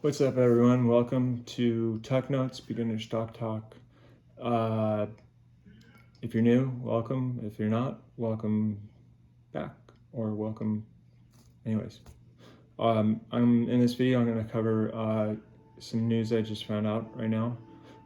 What's up, everyone? Welcome to Tuck Notes, Beginner Stock Talk. If you're new, welcome. If you're not, welcome back, or welcome anyways. In this video, I'm going to cover some news I just found out right now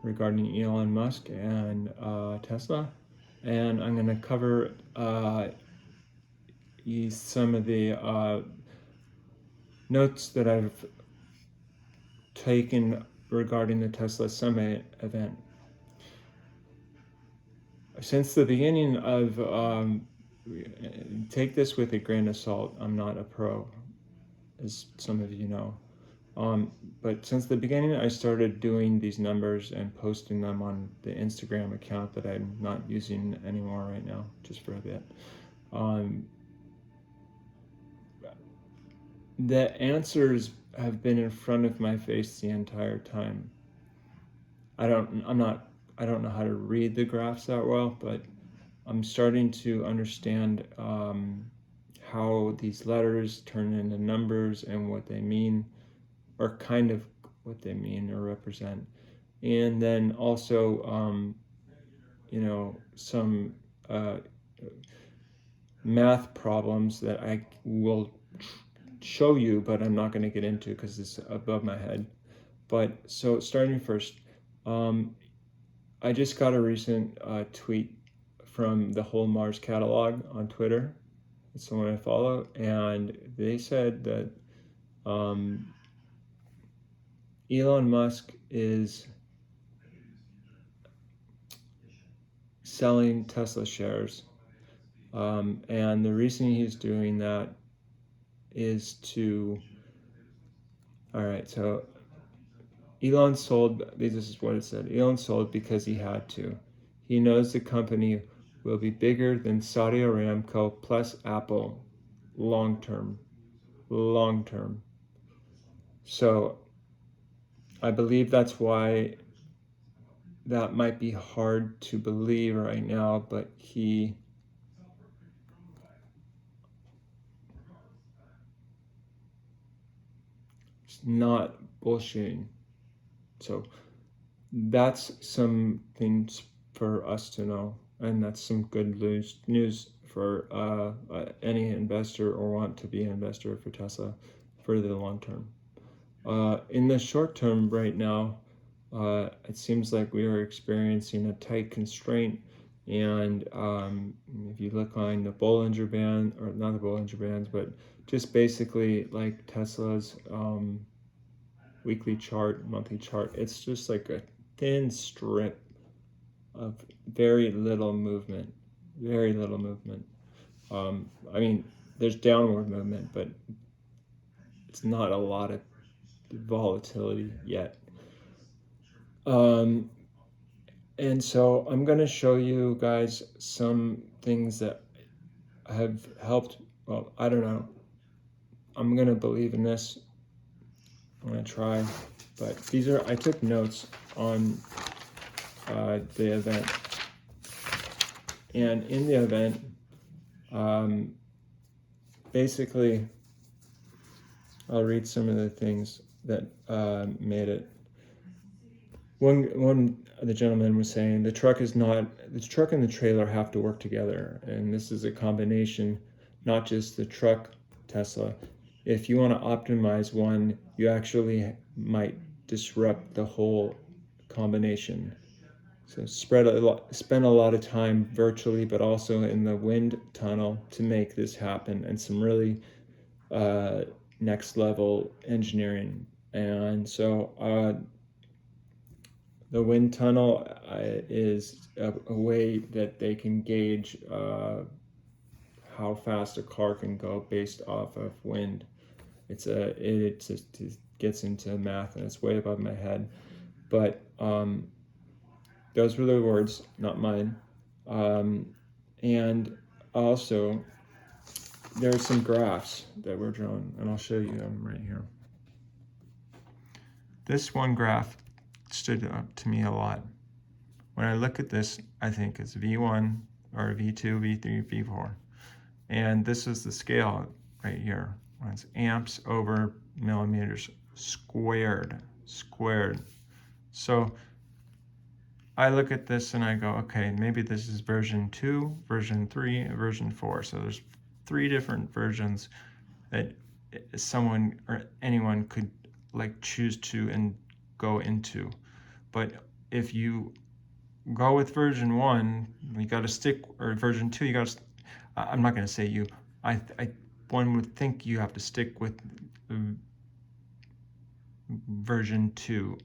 regarding Elon Musk and Tesla. And I'm going to cover some of the notes that I've taken regarding the Tesla Summit event. Since the beginning of, take this with a grain of salt, I'm not a pro, as some of you know. But since the beginning, I started doing these numbers and posting them on the Instagram account that I'm not using anymore right now, just for a bit. The answers have been in front of my face the entire time. I don't know how to read the graphs that well, but I'm starting to understand how these letters turn into numbers and what they mean, or kind of what they mean or represent. And then also, some math problems that I will show you, but I'm not going to get into because it's above my head. But so starting first, I just got a recent tweet from the Whole Mars catalog on Twitter. It's someone I follow, and they said that Elon Musk is selling Tesla shares, and the reason he's doing that is to, all right, so Elon sold, this is what it said, Elon sold because he had to. He knows the company will be bigger than Saudi Aramco plus Apple long term. So I believe that's why that might be hard to believe right now, but he's not bullshitting. So that's some things for us to know, and that's some good news for any investor or want to be an investor for Tesla for the long term. In the short term right now, it seems like we are experiencing a tight constraint, and if you look on the Bollinger Band, or not the Bollinger Bands, but just basically like Tesla's weekly chart, monthly chart, it's just like a thin strip of very little movement. I mean, there's downward movement, but it's not a lot of volatility yet. And so I'm going to show you guys some things that have helped. Well, I don't know. I'm going to believe in this. I'm going to try. But I took notes on the event. And in the event, basically, I'll read some of the things that made it. One of the gentlemen was saying the truck and the trailer have to work together, and this is a combination, not just the truck Tesla. If you want to optimize one, you actually might disrupt the whole combination. So spend a lot of time virtually, but also in the wind tunnel to make this happen, and some really next level engineering. And so the wind tunnel is a way that they can gauge how fast a car can go based off of wind. It just gets into math, and it's way above my head. But those were the words, not mine. And also, there are some graphs that were drawn, and I'll show you them right here. This one graph stood up to me a lot. When I look at this, I think it's V1 or V2, V3, V4. And this is the scale right here. It's amps over millimeters squared. So I look at this and I go, okay, maybe this is version 2, version 3, and version 4. So there's 3 different versions that someone or anyone could like choose to and go into. But if you go with version 1, you got to stick, or version 2, you got to, I'm not going to say you, one would think you have to stick with version 2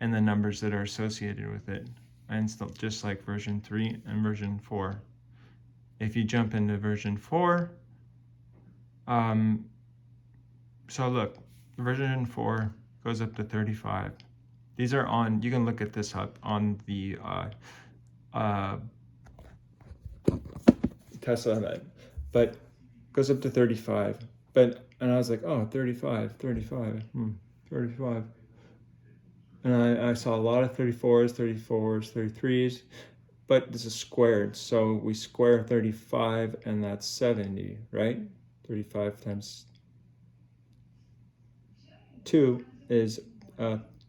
and the numbers that are associated with it. And still, just like version 3 and version 4. If you jump into version 4, so look, version 4 goes up to 35. These are on, you can look at this up on the Tesla event, but goes up to 35. And I was like, oh, 35. 35. And I saw a lot of 34s, 33s, but this is squared. So we square 35 and that's 70, right? 35 times 2 is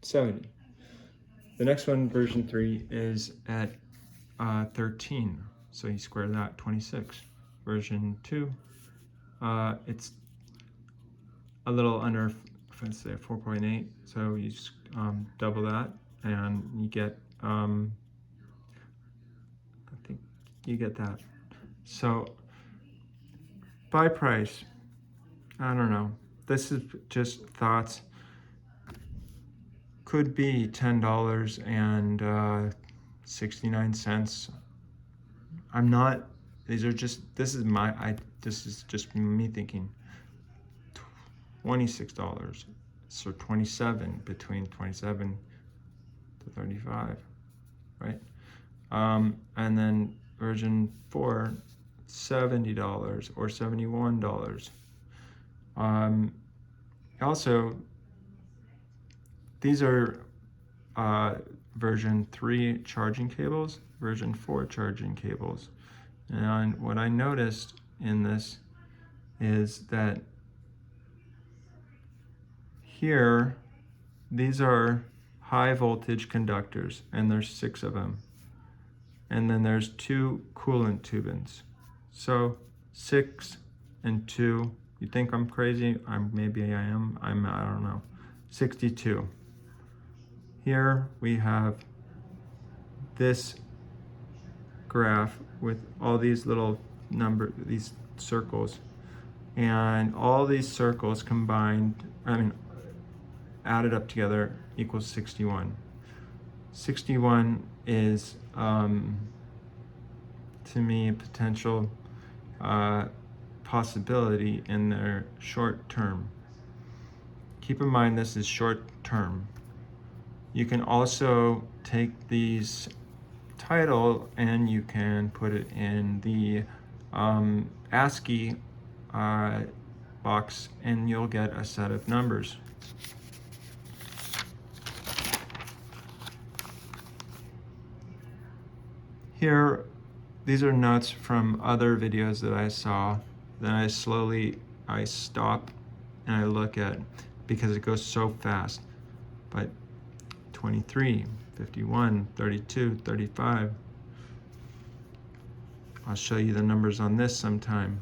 70. The next one, version 3, is at 13. So you square that, 26. Version 2, it's a little under, let's say 4.8. So you just double that and you get, I think you get that. So buy price, I don't know. This is just thoughts. Could be $10.69. I'm not, these are just, this is just me thinking. $26, so 27, between 27 to 35, right? And then version 4, $70 or $71. Also, these are version 3 charging cables, version 4 charging cables. And what I noticed in this is that here, these are high voltage conductors, and there's 6 of them. And then there's 2 coolant tubings. So 6 and 2, you think I'm crazy? Maybe I am, I don't know. 62. Here we have this graph with all these little these circles, and all these circles combined, added up together equals 61. 61 is, to me, a potential possibility in their short term. Keep in mind this is short term. You can also take these title and you can put it in the ASCII box and you'll get a set of numbers. Here, these are notes from other videos that I saw. Then I stop and I look at, because it goes so fast. But 23, 51, 32, 35. I'll show you the numbers on this sometime.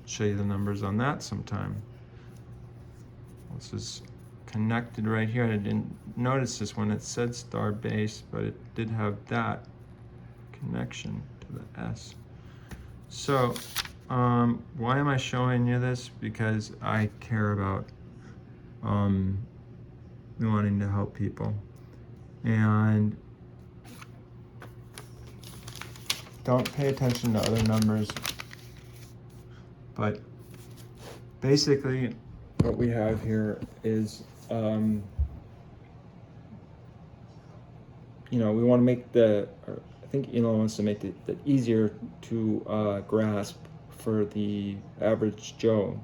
Show you the numbers on that sometime. This is connected right here. I didn't notice this when it said star base, but it did have that connection to the S. So why am I showing you this? Because I care about wanting to help people, and don't pay attention to other numbers, but basically what we have here is we want to make I think Elon wants to make it easier to grasp for the average Joe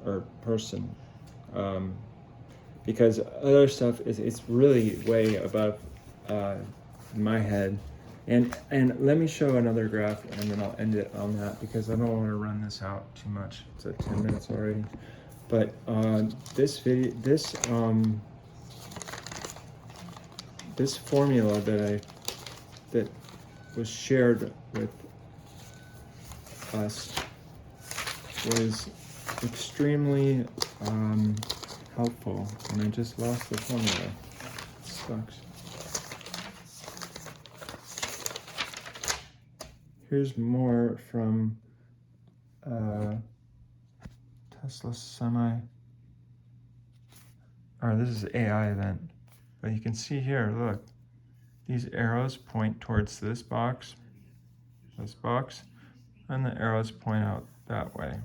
or person, because other stuff it's really way above my head. And let me show another graph and then I'll end it on that, because I don't want to run this out too much. It's at 10 minutes already. But this video, this formula that was shared with us was extremely helpful, and I just lost the formula. It sucks. Here's more from Tesla Semi. Or this is AI event, but you can see here, look, these arrows point towards this box, and the arrows point out that way.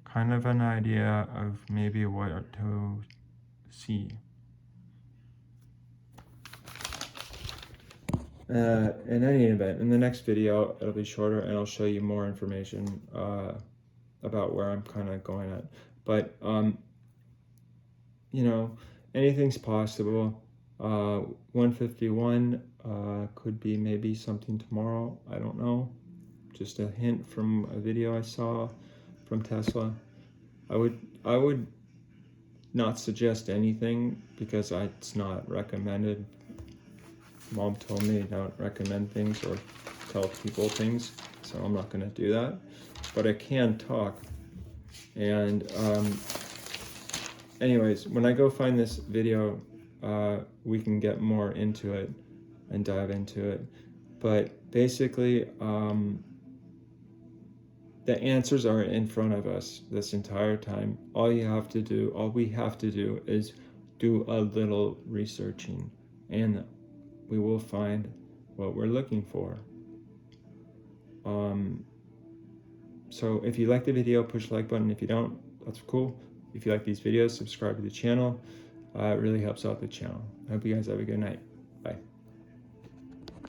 Kind of an idea of maybe what to see. In any event, in the next video, it'll be shorter and I'll show you more information about where I'm kind of going at. But, you know, anything's possible. 151 could be maybe something tomorrow. I don't know. Just a hint from a video I saw from Tesla. I would not suggest anything because it's not recommended. Mom told me not recommend things or tell people things, so I'm not going to do that. But I can talk. And anyways, when I go find this video, we can get more into it and dive into it. But basically, the answers are in front of us this entire time. All we have to do is do a little researching, and we will find what we're looking for. So if you like the video, push the like button. If you don't, that's cool. If you like these videos, subscribe to the channel. It really helps out the channel. I hope you guys have a good night. Bye.